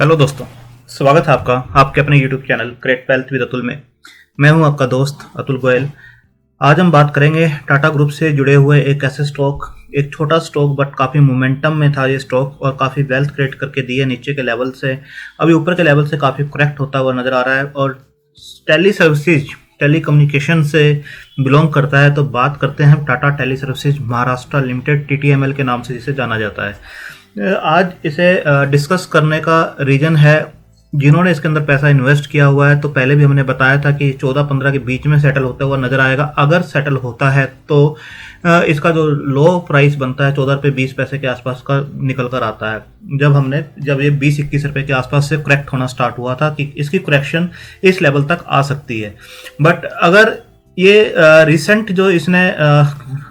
Hello दोस्तों, स्वागत है आपका आपके अपने YouTube channel create wealth with Atul में। मैं हूं आपका दोस्त अतुल गोयल। आज हम बात करेंगे टाटा ग्रुप से जुड़े हुए एक ऐसे स्टॉक, एक छोटा स्टॉक बट काफ़ी मोमेंटम में था ये स्टॉक और काफ़ी वेल्थ क्रिएट करके दिए नीचे के लेवल से। अभी ऊपर के लेवल से काफ़ी करेक्ट होता हुआ नज़र आ रहा है और टेली सर्विसेज टेली कम्युनिकेशन से बिलोंग करता है। तो बात करते हैं Tata tele services Maharashtra limited, TTML के नाम से जिसे जाना जाता है। आज इसे डिस्कस करने का रीज़न है, जिन्होंने इसके अंदर पैसा इन्वेस्ट किया हुआ है तो पहले भी हमने बताया था कि 14-15 के बीच में सेटल होता हुआ नज़र आएगा। अगर सेटल होता है तो इसका जो लो प्राइस बनता है 14 रुपये 20 पैसे के आसपास का निकल कर आता है। जब ये 20-21 रुपये के आसपास से करेक्ट होना स्टार्ट हुआ था कि इसकी करेक्शन इस लेवल तक आ सकती है। बट अगर ये रिसेंट जो इसने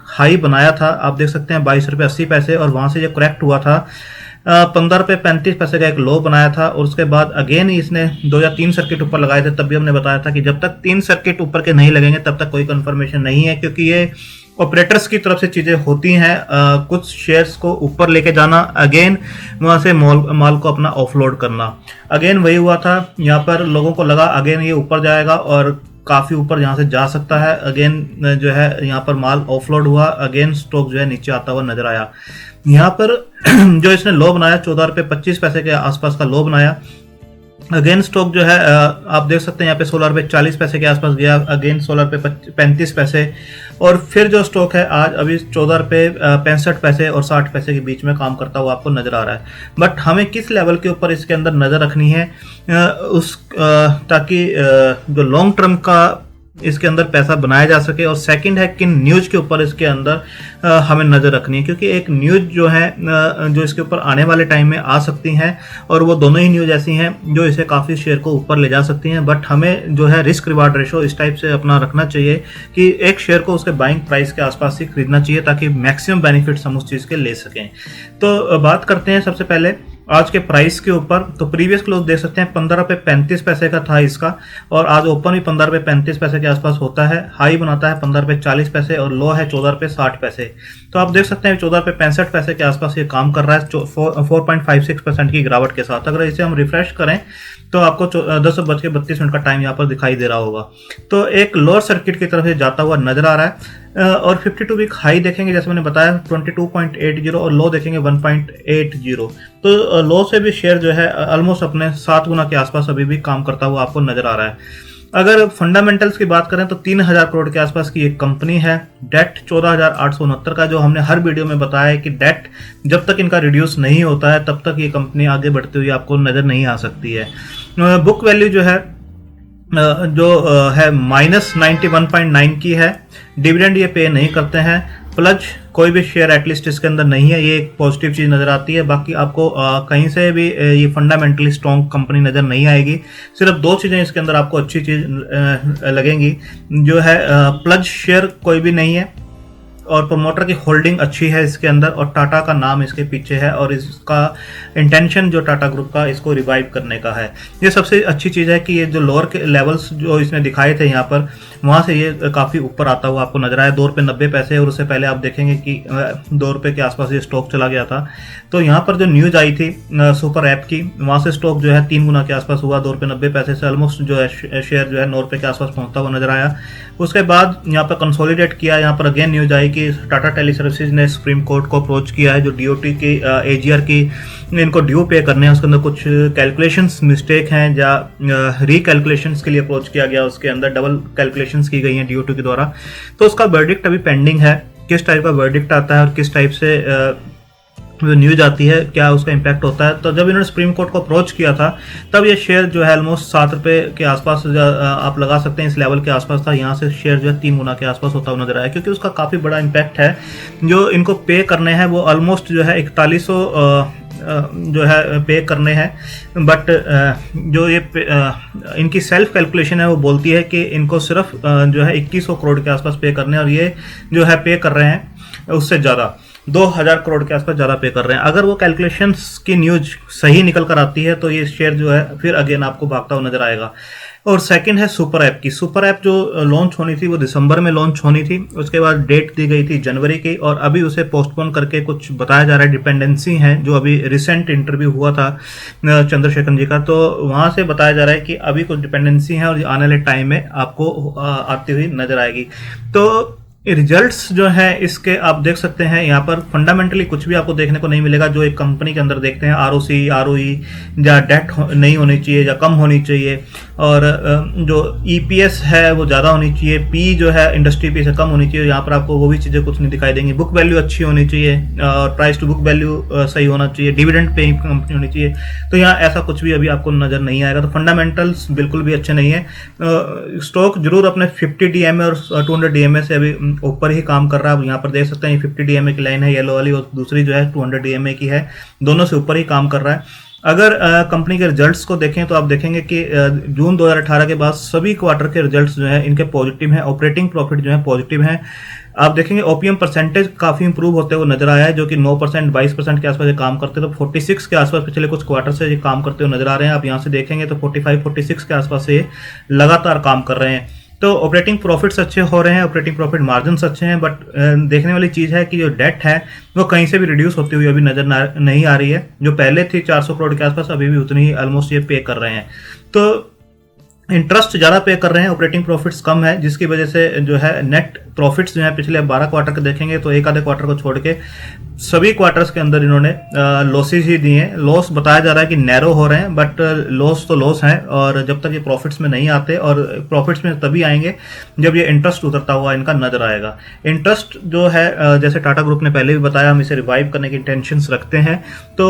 हाई बनाया था, आप देख सकते हैं 22 रुपये 80 पैसे, और वहाँ से ये करेक्ट हुआ था 15 रुपये 35 पैसे का एक लो बनाया था। और उसके बाद अगेन इसने 2 या 3 सर्किट ऊपर लगाए थे। तब भी हमने बताया था कि जब तक 3 सर्किट ऊपर के नहीं लगेंगे तब तक कोई कंफर्मेशन नहीं है, क्योंकि ये ऑपरेटर्स की तरफ से चीज़ें होती हैं। कुछ शेयर्स को ऊपर लेके जाना, अगेन वहाँ से माल को अपना ऑफलोड करना। अगेन वही हुआ था, यहाँ पर लोगों को लगा अगेन ये ऊपर जाएगा और काफ़ी ऊपर यहाँ से जा सकता है। अगेन जो है यहाँ पर माल ऑफलोड हुआ, अगेन स्टॉक जो है नीचे आता हुआ नजर आया। यहाँ पर जो इसने लो बनाया 14 रुपये 25 पैसे के आसपास का लो बनाया। अगेन स्टॉक जो है आप देख सकते हैं यहाँ पे 16 रुपये 40 पैसे के आसपास गया, अगेन 16 रुपये 35 पैसे, और फिर जो स्टॉक है आज अभी 14 रुपये 65 पैसे और 60 पैसे के बीच में काम करता हुआ आपको नजर आ रहा है। बट हमें किस लेवल के ऊपर इसके अंदर नजर रखनी है ताकि जो लॉन्ग टर्म का इसके अंदर पैसा बनाया जा सके, और सेकंड है किन न्यूज़ के ऊपर इसके अंदर हमें नज़र रखनी है, क्योंकि एक न्यूज़ जो है जो इसके ऊपर आने वाले टाइम में आ सकती हैं और वो दोनों ही न्यूज़ ऐसी हैं जो इसे काफ़ी शेयर को ऊपर ले जा सकती हैं। बट हमें जो है रिस्क रिवार्ड रेशो इस टाइप से अपना रखना चाहिए कि एक शेयर को उसके बाइंग प्राइस के आसपास ही खरीदना चाहिए ताकि मैक्सिमम बेनिफिट्स हम उस चीज़ के ले सकें। तो बात करते हैं सबसे पहले आज के प्राइस के ऊपर। तो प्रीवियस क्लोज देख सकते हैं 15 रुपये 35 पैसे का था इसका, और आज ओपन भी 15 रुपये 35 पैसे के आसपास होता है। हाई बनाता है 15 रुपये 40 पैसे और लो है 14 रुपये 60 पैसे। तो आप देख सकते हैं 14 रुपये 65 पैसे के आसपास ये काम कर रहा है 4.56% की गिरावट के साथ। अगर इसे हम रिफ्रेश करें तो आपको 10:32 का टाइम यहाँ पर दिखाई दे रहा होगा। तो एक लोअर सर्किट की तरफ से जाता हुआ नजर आ रहा है। और 52 वीक हाई देखेंगे जैसे मैंने बताया 22.80 और लो देखेंगे 1.80। तो लो से भी शेयर जो है ऑलमोस्ट अपने 7 गुना के आसपास अभी भी काम करता हुआ आपको नजर आ रहा है। अगर फंडामेंटल्स की बात करें तो 3000 करोड़ के आसपास की एक कंपनी है। डेट 14,869 का, जो हमने हर वीडियो में बताया है कि डेट जब तक इनका रिड्यूस नहीं होता है तब तक ये कंपनी आगे बढ़ती हुई आपको नजर नहीं आ सकती है। बुक वैल्यू जो है -91.9 की है। डिविडेंड ये पे नहीं करते हैं। प्लज कोई भी शेयर एटलीस्ट इसके अंदर नहीं है, ये एक पॉजिटिव चीज़ नज़र आती है। बाकी आपको कहीं से भी ये फंडामेंटली स्ट्रॉन्ग कंपनी नज़र नहीं आएगी। सिर्फ 2 चीज़ें इसके अंदर आपको अच्छी चीज़ लगेंगी, जो है प्लज शेयर कोई भी नहीं है और प्रमोटर की होल्डिंग अच्छी है इसके अंदर, और टाटा का नाम इसके पीछे है, और इसका इंटेंशन जो टाटा ग्रुप का इसको रिवाइव करने का है। ये सबसे अच्छी चीज़ है कि ये जो लोअर के लेवल्स जो इसने दिखाए थे यहाँ पर, वहाँ से ये काफ़ी ऊपर आता हुआ आपको नजर आया। 2 रुपये 90 पैसे, और उससे पहले आप देखेंगे कि 2 रुपये के आसपास ये स्टॉक चला गया था। तो यहाँ पर जो न्यूज़ आई थी सुपर ऐप की, वहाँ से स्टॉक जो है 3 गुना के आसपास हुआ। 2 रुपये 90 पैसे से ऑलमोस्ट जो है शेयर जो है 9 रुपये के आसपास पहुँचता हुआ नजर आया। उसके बाद यहाँ पर कंसोलिडेट किया। यहाँ पर अगेन न्यूज़ आई कि टाटा टेली सर्विसेज ने सुप्रीम कोर्ट को अप्रोच किया है, जो DOT की AGR की इनको ड्यू पे करने हैं, उसके अंदर कुछ कैलकुलेशंस मिस्टेक हैं या रिकैलकुलेशंस के लिए अप्रोच किया गया, उसके अंदर डबल कैलकुलेशंस की गई हैं DOT के द्वारा। तो उसका वर्डिक्ट अभी पेंडिंग है। किस टाइप का वर्डिक्ट आता है और किस टाइप से जो न्यूज आती है क्या उसका इम्पैक्ट होता है। तो जब इन्होंने सुप्रीम कोर्ट को अप्रोच किया था तब ये शेयर जो है ऑलमोस्ट 7 रुपये के आसपास आप लगा सकते हैं, इस लेवल के आसपास था। यहाँ से शेयर जो है 3 गुना के आसपास होता हुआ नजर आया, क्योंकि उसका काफ़ी बड़ा इम्पैक्ट है। जो इनको पे करने हैं वो ऑलमोस्ट जो है 4100 जो है पे करने हैं। बट जो ये इनकी सेल्फ कैलकुलेशन है वो बोलती है कि इनको सिर्फ जो है 2100 करोड़ के आसपास पे करने हैं, और ये जो है पे कर रहे हैं उससे ज़्यादा 2000 करोड़ के आसपास ज़्यादा पे कर रहे हैं। अगर वो कैलकुलेशंस की न्यूज सही निकल कर आती है तो ये शेयर जो है फिर अगेन आपको भागता हुआ नजर आएगा। और सेकंड है सुपर ऐप की। सुपर ऐप जो लॉन्च होनी थी वो दिसंबर में लॉन्च होनी थी, उसके बाद डेट दी गई थी जनवरी की, और अभी उसे पोस्टपोन करके कुछ बताया जा रहा है, डिपेंडेंसी है। जो अभी रिसेंट इंटरव्यू हुआ था चंद्रशेखर जी का, तो वहां से बताया जा रहा है कि अभी कुछ डिपेंडेंसी है और आने वाले टाइम में आपको आती हुई नजर आएगी। तो रिजल्ट्स जो है इसके आप देख सकते हैं, यहाँ पर फंडामेंटली कुछ भी आपको देखने को नहीं मिलेगा जो एक कंपनी के अंदर देखते हैं। आरओसी, आरओई या डेट नहीं होनी चाहिए या कम होनी चाहिए, और जो ईपीएस है वो ज़्यादा होनी चाहिए, पी जो है इंडस्ट्री पी से कम होनी चाहिए। यहाँ पर आपको वो भी चीज़ें कुछ नहीं दिखाई देंगी। बुक वैल्यू अच्छी होनी चाहिए और प्राइस टू बुक वैल्यू सही होना चाहिए, डिविडेंड पेइंग कंपनी होनी चाहिए। तो यहाँ ऐसा कुछ भी अभी आपको नज़र नहीं आएगा। तो फंडामेंटल्स बिल्कुल भी अच्छे नहीं है। स्टॉक जरूर अपने 50 डीएमए और 200 डीएमए से अभी ऊपर ही काम कर रहा है। आप यहाँ पर देख सकते हैं 50 डीएमए की लाइन है येलो वाली, और दूसरी जो है 200 डीएमए की है, दोनों से ऊपर ही काम कर रहा है। अगर कंपनी के रिजल्ट्स को देखें तो आप देखेंगे कि जून 2018 के बाद सभी क्वार्टर के रिजल्ट्स जो है इनके पॉजिटिव हैं। ऑपरेटिंग प्रॉफिट जो है पॉजिटिव है। आप देखेंगे ओपीएम परसेंटेज काफी इंप्रूव होते हुए नजर आया है, जो कि 9% 22% के आसपास ये काम करते हैं। तो 46 के आसपास पिछले कुछ क्वार्टर से ये काम करते हुए नजर आ रहे हैं। आप यहाँ से देखेंगे तो 45-46 के आसपास से लगातार काम कर रहे हैं। तो ऑपरेटिंग प्रॉफिट्स अच्छे हो रहे हैं, ऑपरेटिंग प्रॉफिट मार्जिन्स अच्छे हैं, बट देखने वाली चीज़ है कि जो डेट है वो कहीं से भी रिड्यूस होती हुई अभी नजर नहीं आ रही है। जो पहले थी 400 करोड़ के आसपास, अभी भी उतनी ही ऑलमोस्ट ये पे कर रहे हैं। तो इंटरेस्ट ज़्यादा पे कर रहे हैं, ऑपरेटिंग प्रॉफिट्स कम है, जिसकी वजह से जो है नेट प्रॉफिट्स जो है पिछले 12 क्वार्टर के देखेंगे तो एक आधे क्वार्टर को छोड़ के सभी क्वार्टर्स के अंदर इन्होंने लॉसेज ही दिए हैं। लॉस बताया जा रहा है कि नैरो हो रहे हैं, बट लॉस तो लॉस है, और जब तक ये प्रॉफिट्स में नहीं आते, और प्रॉफिट्स में तभी आएंगे जब ये इंटरेस्ट उतरता हुआ इनका नजर आएगा। इंटरेस्ट जो है जैसे टाटा ग्रुप ने पहले भी बताया, हम इसे रिवाइव करने की इंटेंशंस रखते हैं। तो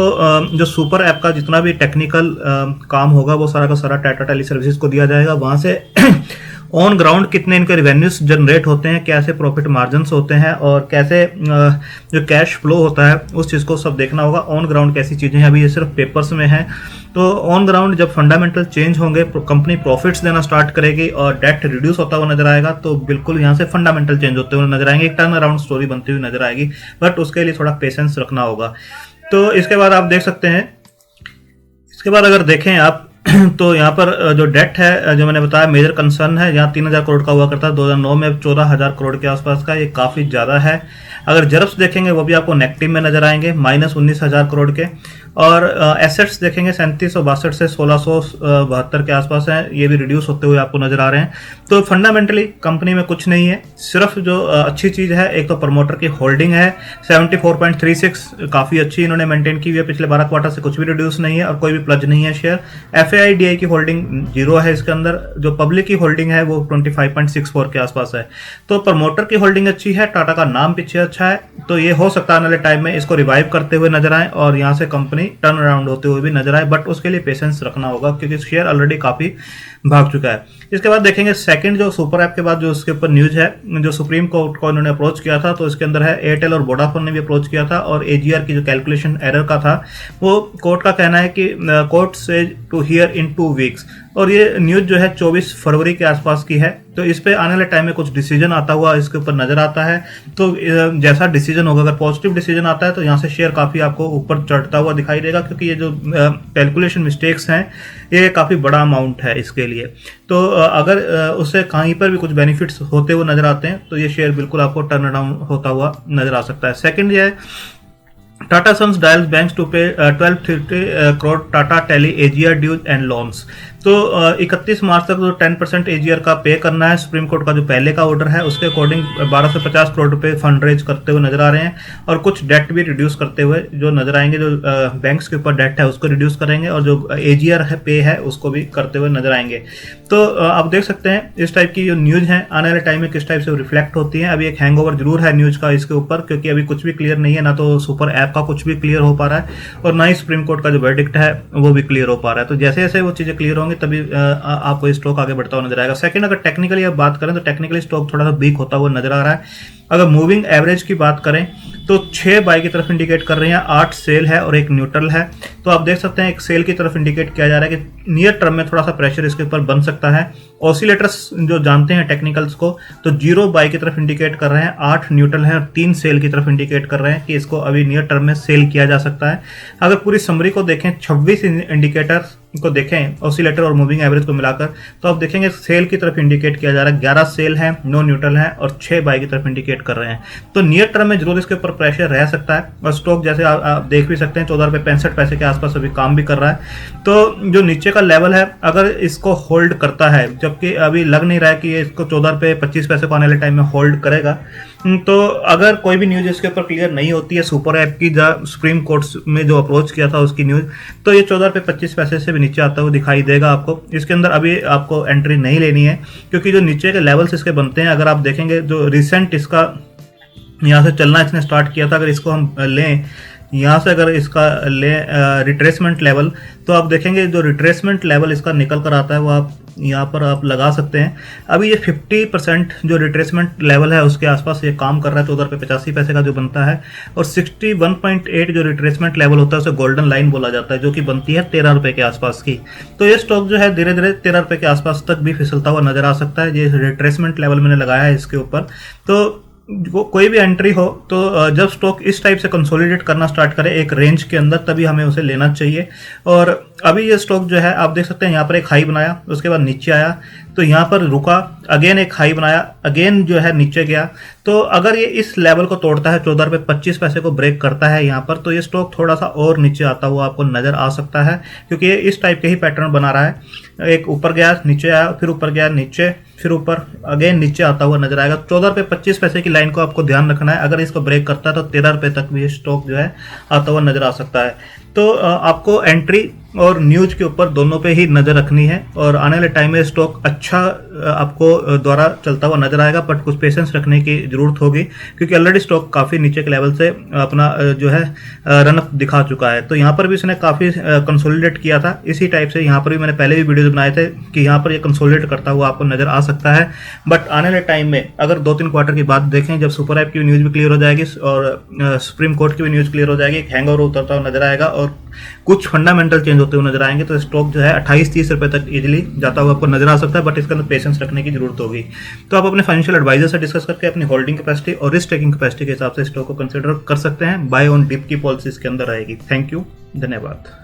जो सुपर ऐप का जितना भी टेक्निकल काम होगा वो सारा का सारा टाटा टेली सर्विसेज को दिया जाएगा। वहां से ऑन ग्राउंड कितने इनके रेवेन्यूज जनरेट होते हैं, कैसे प्रॉफिट मार्जिन्स होते हैं, और कैसे जो कैश फ्लो होता है उस चीज़ को सब देखना होगा। ऑन ग्राउंड कैसी चीज़ें हैं, अभी ये सिर्फ पेपर्स में है। तो ऑन ग्राउंड जब फंडामेंटल चेंज होंगे, कंपनी प्रॉफिट्स देना स्टार्ट करेगी और डेट रिड्यूस होता हुआ नजर आएगा, तो बिल्कुल यहाँ से फंडामेंटल चेंज होते हुए नजर आएंगे, एक टर्न अराउंड स्टोरी बनती हुई नजर आएगी। बट उसके लिए थोड़ा पेशेंस रखना होगा। तो इसके बाद आप देख सकते हैं, इसके बाद अगर देखें आप तो यहाँ पर जो डेट है जो मैंने बताया मेजर कंसर्न है, यहाँ 3000 करोड़ का हुआ करता है 2009 में, 14000 करोड़ के आसपास का, ये काफ़ी ज़्यादा है। अगर जर्ब्स देखेंगे वो भी आपको नेगेटिव में नजर आएंगे, -19,000 करोड़ के। और एसेट्स देखेंगे 3762 से 1672 के आसपास हैं, ये भी रिड्यूस होते हुए आपको नजर आ रहे हैं। तो फंडामेंटली कंपनी में कुछ नहीं है। सिर्फ जो अच्छी चीज़ है, एक तो प्रमोटर की होल्डिंग है 74.36, काफ़ी अच्छी इन्होंने मेंटेन की हुई है। पिछले 12 क्वार्टर से कुछ भी रिड्यूस नहीं है और कोई भी प्लज नहीं है शेयर। FAIDI की होल्डिंग 0 है इसके अंदर। जो पब्लिक की होल्डिंग है वो 25.64 के आसपास है। तो प्रमोटर की होल्डिंग अच्छी है, टाटा का नाम पीछे अच्छा है, तो ये हो सकता है आने वाले टाइम में इसको रिवाइव करते हुए नजर आए और यहाँ से कंपनी टर्न अराउंड होते हुए भी नजर आए। बट उसके लिए पेशेंस रखना होगा क्योंकि शेयर ऑलरेडी काफी भाग चुका है। इसके बाद देखेंगे सेकंड, जो सुपर ऐप के बाद जो उसके ऊपर न्यूज है, जो सुप्रीम कोर्ट को इन्होंने अप्रोच किया था, तो इसके अंदर है एयरटेल और वोडाफोन ने भी अप्रोच किया था, और AGR की जो कैलकुलेशन एरर का था वो कोर्ट का कहना है कि कोर्ट से टू हियर इन 2 वीक्स, और ये न्यूज जो है 24 फरवरी के आसपास की है। तो इस पे आने वाले टाइम में कुछ डिसीजन आता हुआ इसके ऊपर नजर आता है। तो जैसा डिसीजन होगा, अगर पॉजिटिव डिसीजन आता है तो यहाँ से शेयर काफी आपको ऊपर चढ़ता हुआ दिखाई देगा, क्योंकि ये जो कैलकुलेशन मिस्टेक्स हैं ये काफी बड़ा अमाउंट है इसके लिए। तो अगर उससे कहीं पर भी कुछ बेनिफिट्स होते हुए नजर आते हैं तो ये शेयर बिल्कुल आपको टर्न अराउंड होता हुआ नजर आ सकता है। सेकेंड ये है Tata sons dials banks to pay 1230 crore Tata tele AGR dues and loans. तो 31 मार्च तक जो 10% AGR का पे करना है, सुप्रीम कोर्ट का जो पहले का ऑर्डर है उसके अकॉर्डिंग 1250 करोड़ रुपए फंड रेज करते हुए नजर आ रहे हैं, और कुछ डेट भी रिड्यूस करते हुए जो नजर आएंगे। जो बैंक्स के ऊपर डेट है उसको रिड्यूस करेंगे, और जो AGR है पे है उसको भी करते हुए नजर आएंगे। तो आप देख सकते हैं इस टाइप की जो न्यूज है आने वाले टाइम में किस टाइप से रिफ्लेक्ट होती है। अभी एक हैंगओवर जरूर है न्यूज का इसके ऊपर, क्योंकि अभी कुछ भी क्लियर नहीं है, ना तो सुपर ऐप का कुछ भी क्लियर हो पा रहा है और ना ही सुप्रीम कोर्ट का जो वर्डिक्ट है वो भी क्लियर हो पा रहा है। तो जैसे जैसे वो चीजें क्लियर होंगी तभी आपको स्टॉक आगे बढ़ता हुआ नजर आएगा। सेकंड, अगर टेक्निकली आप बात करें तो टेक्निकली स्टॉक थोड़ा सा वीक होता हुआ नजर आ रहा है। अगर मूविंग एवरेज की बात करें तो 6 बाई की तरफ इंडिकेट कर रहे हैं, 8 सेल है और 1 न्यूट्रल है। तो आप देख सकते हैं एक सेल की तरफ इंडिकेट किया जा रहा है कि नियर टर्म में थोड़ा सा प्रेशर इसके ऊपर बन सकता है। ऑसिलेटर्स जो जानते हैं टेक्निकल्स को, तो 0 बाई की तरफ इंडिकेट कर रहे हैं, 8 न्यूट्रल है और 3 सेल की तरफ इंडिकेट कर रहे हैं कि इसको अभी नियर टर्म में सेल किया जा सकता है। अगर पूरी समरी को देखें, 26 इंडिकेटर को देखें ऑसिलेटर और मूविंग एवरेज को मिलाकर, तो आप देखेंगे सेल की तरफ इंडिकेट किया जा रहा है, 11 सेल है, 9 न्यूट्रल है और 6 बाई की तरफ इंडिकेट कर रहे हैं। तो नियर टर्म में जरूर इसके ऊपर प्रेशर रह सकता है और स्टॉक जैसे आप देख भी सकते हैं 14 रुपये 65 पैसे के आसपास अभी काम भी कर रहा है। तो जो नीचे का लेवल है अगर इसको होल्ड करता है, जबकि अभी लग नहीं रहा है कि ये इसको 14 रुपये 25 पैसे को आने वाले टाइम में होल्ड करेगा, तो अगर कोई भी न्यूज इसके ऊपर क्लियर नहीं होती है, सुपर ऐप की सुप्रीम कोर्ट में जो अप्रोच किया था उसकी न्यूज, तो ये 14 रुपये 25 पैसे से भी नीचे आता हुआ दिखाई देगा आपको। इसके अंदर अभी आपको एंट्री नहीं लेनी है, क्योंकि जो नीचे के लेवल्स इसके बनते हैं, अगर आप देखेंगे जो रिसेंट इसका यहाँ से चलना इसने स्टार्ट किया था, अगर इसको हम लें यहाँ से, अगर इसका ले रिट्रेसमेंट लेवल, तो आप देखेंगे जो रिट्रेसमेंट लेवल इसका निकल कर आता है वो आप यहाँ पर आप लगा सकते हैं। अभी ये 50% जो रिट्रेसमेंट लेवल है उसके आसपास ये काम कर रहा है, 14 रुपये 85 पैसे का जो बनता है, और 61.8 जो रिट्रेसमेंट लेवल होता है उसे गोल्डन लाइन बोला जाता है, जो कि बनती है 13 रुपये के आसपास की। तो ये स्टॉक जो है धीरे धीरे 13 रुपये के आसपास तक भी फिसलता हुआ नजर आ सकता है। ये रिट्रेसमेंट लेवल मैंने लगाया है इसके ऊपर। तो कोई भी एंट्री हो तो जब स्टॉक इस टाइप से कंसोलिडेट करना स्टार्ट करे एक रेंज के अंदर, तभी हमें उसे लेना चाहिए। और अभी ये स्टॉक जो है आप देख सकते हैं यहाँ पर एक हाई बनाया, उसके बाद नीचे आया, तो यहाँ पर रुका, अगेन एक हाई बनाया, अगेन जो है नीचे गया। तो अगर ये इस लेवल को तोड़ता है, 14 रुपये 25 पैसे को ब्रेक करता है यहाँ पर, तो ये स्टॉक थोड़ा सा और नीचे आता हुआ आपको नजर आ सकता है, क्योंकि ये इस टाइप के ही पैटर्न बना रहा है। एक ऊपर गया, नीचे आया, फिर ऊपर गया, नीचे, फिर ऊपर, अगेन नीचे आता हुआ नजर आएगा। 14 रुपये 25 पैसे की लाइन को आपको ध्यान रखना है, अगर इसको ब्रेक करता है तो 13 रुपये तक भी ये स्टॉक जो है आता हुआ नजर आ सकता है। तो आपको एंट्री और न्यूज के ऊपर दोनों पे ही नज़र रखनी है, और आने वाले टाइम में स्टॉक अच्छा आपको द्वारा चलता हुआ नजर आएगा, बट कुछ पेशेंस रखने की जरूरत होगी, क्योंकि ऑलरेडी स्टॉक काफ़ी नीचे के लेवल से अपना जो है रनअप दिखा चुका है। तो यहाँ पर भी इसने काफ़ी कंसोलिडेट किया था, इसी टाइप से यहाँ पर भी मैंने पहले भी वीडियोज बनाए थे कि यहाँ पर ये कंसोलिडेट करता हुआ आपको नजर आ सकता है। बट आने वाले टाइम में अगर 2-3 क्वार्टर की बात देखें, जब सुपर ऐप की न्यूज़ भी क्लियर हो जाएगी और सुप्रीम कोर्ट की भी न्यूज़ क्लियर हो जाएगी, एक हैंगओवर उतरता हुआ नजर आएगा और कुछ फंडामेंटल चेंज होते हुए नजर आएंगे, तो स्टॉक जो है 28-30 रुपए तक इजीली जाता हुआ आपको नजर आ सकता है, बट इसके अंदर पेशेंस रखने की जरूरत होगी। तो आप अपने फाइनेंशियल एडवाइजर से डिस्कस करके अपनी होल्डिंग कैपेसिटी और रिस्क टेकिंग कैपेसिटी के हिसाब से स्टॉक को कंसिडर कर सकते हैं। बाय ऑन डिप की पॉलिसी इसके अंदर आएगी। थैंक यू, धन्यवाद।